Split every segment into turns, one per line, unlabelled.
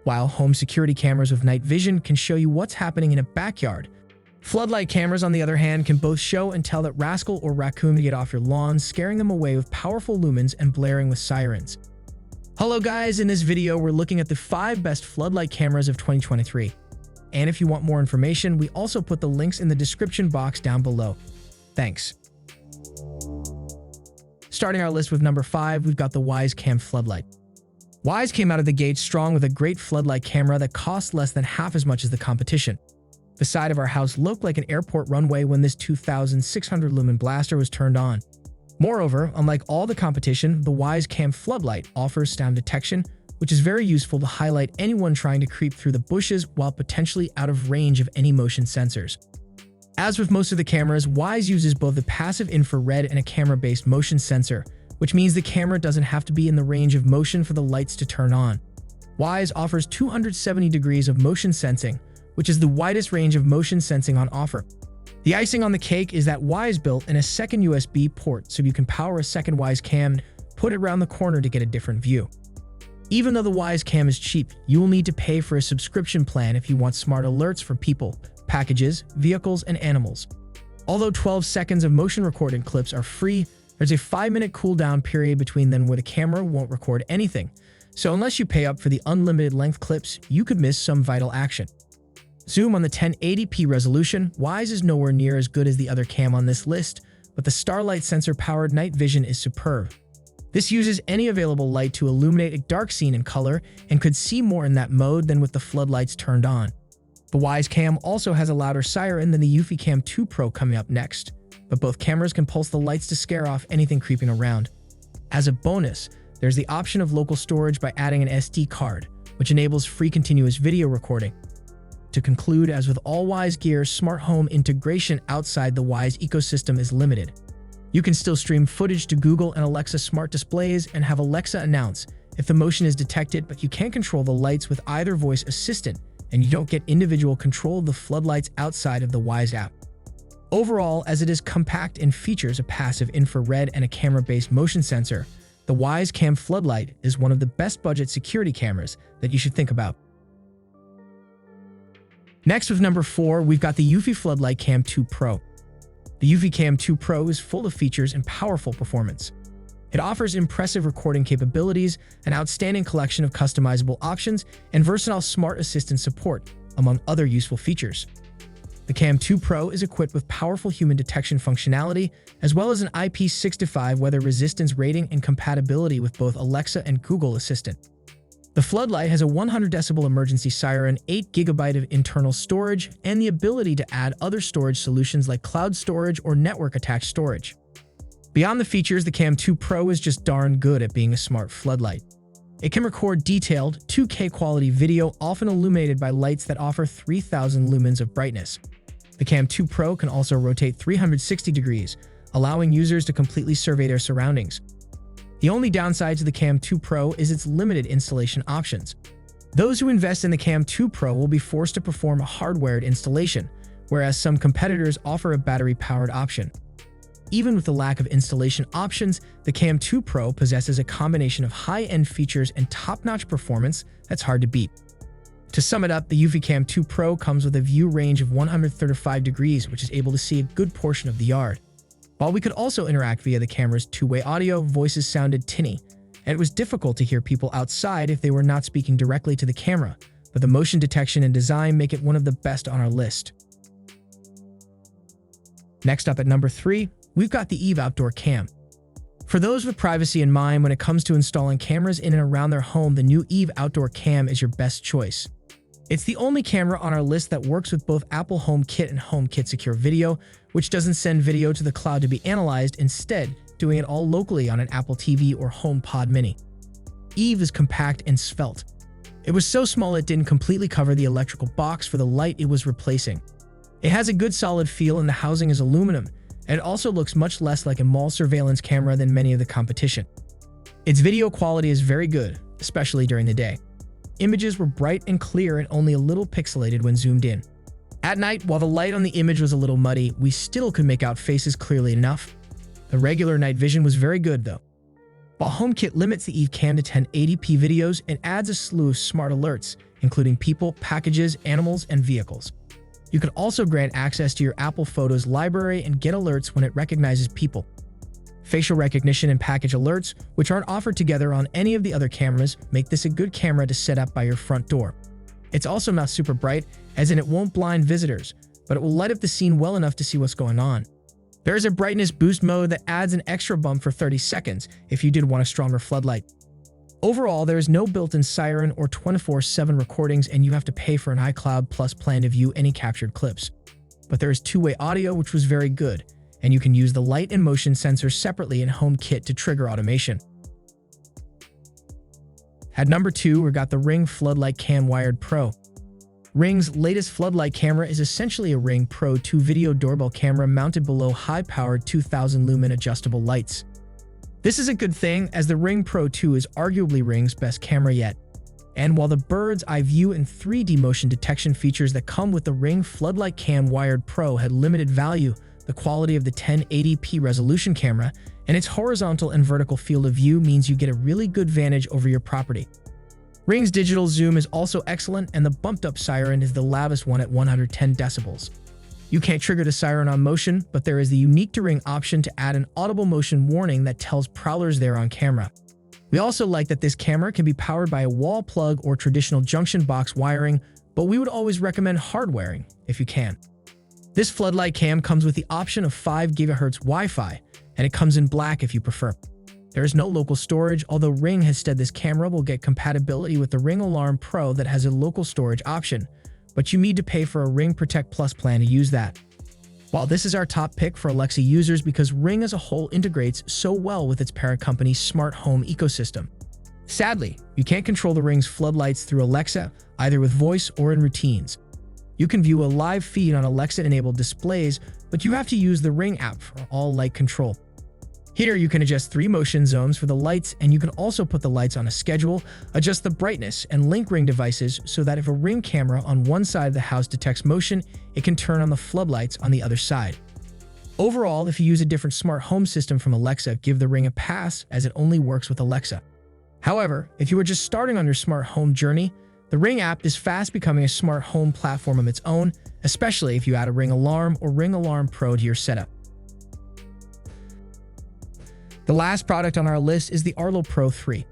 while home security cameras with night vision can show you what's happening in a backyard. Floodlight cameras, on the other hand, can both show and tell that rascal or raccoon to get off your lawn, scaring them away with powerful lumens and blaring with sirens. Hello guys, in this video we're looking at the 5 best floodlight cameras of 2023. And if you want more information, we also put the links in the description box down below. Thanks. Starting our list with number 5, we've got the Wyze Cam Floodlight. Wyze came out of the gate strong with a great floodlight camera that costs less than half as much as the competition. The side of our house looked like an airport runway when this 2,600 lumen blaster was turned on. Moreover, unlike all the competition, the Wyze Cam Floodlight offers sound detection, which is very useful to highlight anyone trying to creep through the bushes while potentially out of range of any motion sensors. As with most of the cameras, Wyze uses both a passive infrared and a camera-based motion sensor, which means the camera doesn't have to be in the range of motion for the lights to turn on. Wyze offers 270 degrees of motion sensing, which is the widest range of motion sensing on offer. The icing on the cake is that Wyze built in a second USB port, so you can power a second Wyze Cam, put it around the corner to get a different view. Even though the Wyze Cam is cheap, you will need to pay for a subscription plan if you want smart alerts for people, packages, vehicles, and animals. Although 12 seconds of motion recording clips are free, there's a 5-minute cooldown period between them where the camera won't record anything. So unless you pay up for the unlimited length clips, you could miss some vital action. Zoom on the 1080p resolution, Wyze is nowhere near as good as the other cam on this list, but the Starlight sensor-powered night vision is superb. This uses any available light to illuminate a dark scene in color and could see more in that mode than with the floodlights turned on. The Wyze Cam also has a louder siren than the Eufy Cam 2 Pro coming up next, but both cameras can pulse the lights to scare off anything creeping around. As a bonus, there's the option of local storage by adding an SD card, which enables free continuous video recording. To conclude, as with all Wyze gear, smart home integration outside the Wyze ecosystem is limited. You can still stream footage to Google and Alexa smart displays and have Alexa announce if the motion is detected, but you can't control the lights with either voice assistant, and you don't get individual control of the floodlights outside of the Wyze app. Overall, as it is compact and features a passive infrared and a camera-based motion sensor, the Wyze Cam Floodlight is one of the best budget security cameras that you should think about. Next, with number 4, we've got the Eufy Floodlight Cam 2 Pro. The Eufy Cam 2 Pro is full of features and powerful performance. It offers impressive recording capabilities, an outstanding collection of customizable options, and versatile smart assistant support, among other useful features. The Cam 2 Pro is equipped with powerful human detection functionality, as well as an IP65 weather resistance rating and compatibility with both Alexa and Google Assistant. The Floodlight has a 100 decibel emergency siren, 8 GB of internal storage, and the ability to add other storage solutions like cloud storage or network-attached storage. Beyond the features, the Cam 2 Pro is just darn good at being a smart floodlight. It can record detailed, 2K quality video, often illuminated by lights that offer 3,000 lumens of brightness. The Cam 2 Pro can also rotate 360 degrees, allowing users to completely survey their surroundings. The only downside to the Cam 2 Pro is its limited installation options. Those who invest in the Cam 2 Pro will be forced to perform a hardwired installation, whereas some competitors offer a battery-powered option. Even with the lack of installation options, the Cam 2 Pro possesses a combination of high-end features and top-notch performance that's hard to beat. To sum it up, the Eufy Cam 2 Pro comes with a view range of 135 degrees, which is able to see a good portion of the yard. While we could also interact via the camera's two-way audio, voices sounded tinny, and it was difficult to hear people outside if they were not speaking directly to the camera, but the motion detection and design make it one of the best on our list. Next up at number 3, we've got the Eve Outdoor Cam. For those with privacy in mind when it comes to installing cameras in and around their home, the new Eve Outdoor Cam is your best choice. It's the only camera on our list that works with both Apple HomeKit and HomeKit Secure Video, which doesn't send video to the cloud to be analyzed, instead doing it all locally on an Apple TV or HomePod Mini. Eve is compact and svelte. It was so small it didn't completely cover the electrical box for the light it was replacing. It has a good solid feel and the housing is aluminum, and it also looks much less like a mall surveillance camera than many of the competition. Its video quality is very good, especially during the day. Images were bright and clear and only a little pixelated when zoomed in. At night, while the light on the image was a little muddy, we still could make out faces clearly enough. The regular night vision was very good though. while HomeKit limits the EufyCam to 1080p videos and adds a slew of smart alerts, including people, packages, animals, and vehicles. You can also grant access to your Apple Photos library and get alerts when it recognizes people. Facial recognition and package alerts, which aren't offered together on any of the other cameras, make this a good camera to set up by your front door. It's also not super bright, as in it won't blind visitors, but it will light up the scene well enough to see what's going on. There is a brightness boost mode that adds an extra bump for 30 seconds if you did want a stronger floodlight. Overall, there is no built-in siren or 24/7 recordings, and you have to pay for an iCloud Plus plan to view any captured clips. But there is two-way audio, which was very good, and you can use the light and motion sensors separately in HomeKit to trigger automation. At number 2, we got the Ring Floodlight Cam Wired Pro. Ring's latest floodlight camera is essentially a Ring Pro 2 video doorbell camera mounted below high-powered 2000 lumen adjustable lights. This is a good thing, as the Ring Pro 2 is arguably Ring's best camera yet. And while the bird's eye view and 3D motion detection features that come with the Ring Floodlight Cam Wired Pro had limited value, the quality of the 1080p resolution camera and its horizontal and vertical field of view means you get a really good vantage over your property. Ring's digital zoom is also excellent, and the bumped-up siren is the loudest one at 110 decibels. You can't trigger the siren on motion, but there is the unique to Ring option to add an audible motion warning that tells prowlers they're on camera. We also like that this camera can be powered by a wall plug or traditional junction box wiring, but we would always recommend hard wiring if you can. This floodlight cam comes with the option of 5 GHz Wi-Fi, and it comes in black if you prefer. There is no local storage, although Ring has said this camera will get compatibility with the Ring Alarm Pro that has a local storage option, but you need to pay for a Ring Protect Plus plan to use that. While this is our top pick for Alexa users because Ring as a whole integrates so well with its parent company's smart home ecosystem. Sadly, you can't control the Ring's floodlights through Alexa, either with voice or in routines. You can view a live feed on Alexa-enabled displays, but you have to use the Ring app for all light control. Here, you can adjust 3 motion zones for the lights, and you can also put the lights on a schedule, adjust the brightness, and link Ring devices so that if a Ring camera on one side of the house detects motion, it can turn on the floodlights on the other side. Overall, if you use a different smart home system from Alexa, give the Ring a pass, as it only works with Alexa. However, if you are just starting on your smart home journey, the Ring app is fast becoming a smart home platform of its own, especially if you add a Ring Alarm or Ring Alarm Pro to your setup. The last product on our list is the Arlo Pro 3.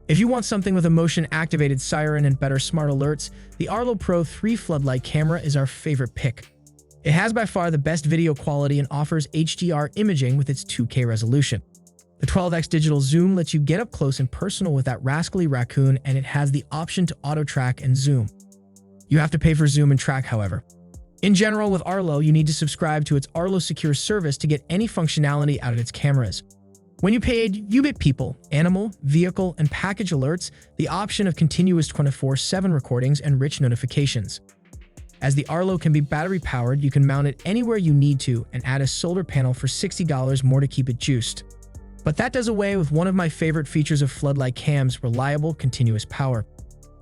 If you want something with a motion-activated siren and better smart alerts, the Arlo Pro 3 floodlight camera is our favorite pick. It has by far the best video quality and offers HDR imaging with its 2K resolution. The 12x digital zoom lets you get up close and personal with that rascally raccoon, and it has the option to auto-track and zoom. You have to pay for zoom and track, however. In general, with Arlo, you need to subscribe to its Arlo Secure service to get any functionality out of its cameras. When you paid, you get people, animal, vehicle, and package alerts, the option of continuous 24/7 recordings, and rich notifications. As the Arlo can be battery-powered, you can mount it anywhere you need to and add a solar panel for $60 more to keep it juiced. But that does away with one of my favorite features of floodlight cams, reliable, continuous power.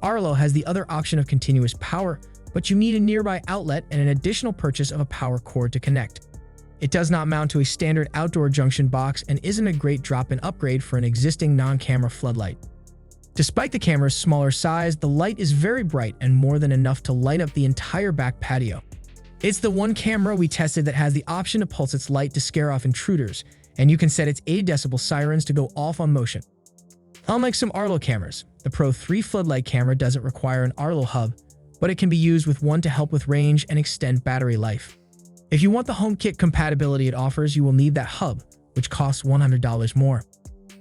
Arlo has the other option of continuous power, but you need a nearby outlet and an additional purchase of a power cord to connect. It does not mount to a standard outdoor junction box and isn't a great drop-in upgrade for an existing non-camera floodlight. Despite the camera's smaller size, the light is very bright and more than enough to light up the entire back patio. It's the one camera we tested that has the option to pulse its light to scare off intruders, and you can set its 80 decibel sirens to go off on motion. Unlike some Arlo cameras, the Pro 3 floodlight camera doesn't require an Arlo hub, but it can be used with one to help with range and extend battery life. If you want the HomeKit compatibility it offers, you will need that hub, which costs $100 more.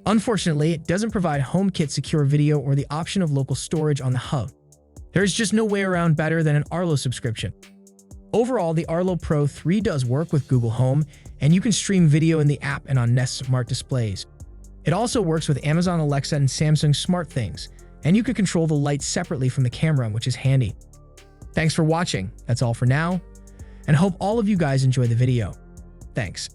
Unfortunately, it doesn't provide HomeKit secure video or the option of local storage on the hub. There's just no way around better than an Arlo subscription. Overall, the Arlo Pro 3 does work with Google Home, and you can stream video in the app and on Nest smart displays. It also works with Amazon Alexa and Samsung SmartThings, and you can control the lights separately from the camera, which is handy. Thanks for watching. That's all for now, and hope all of you guys enjoy the video. Thanks.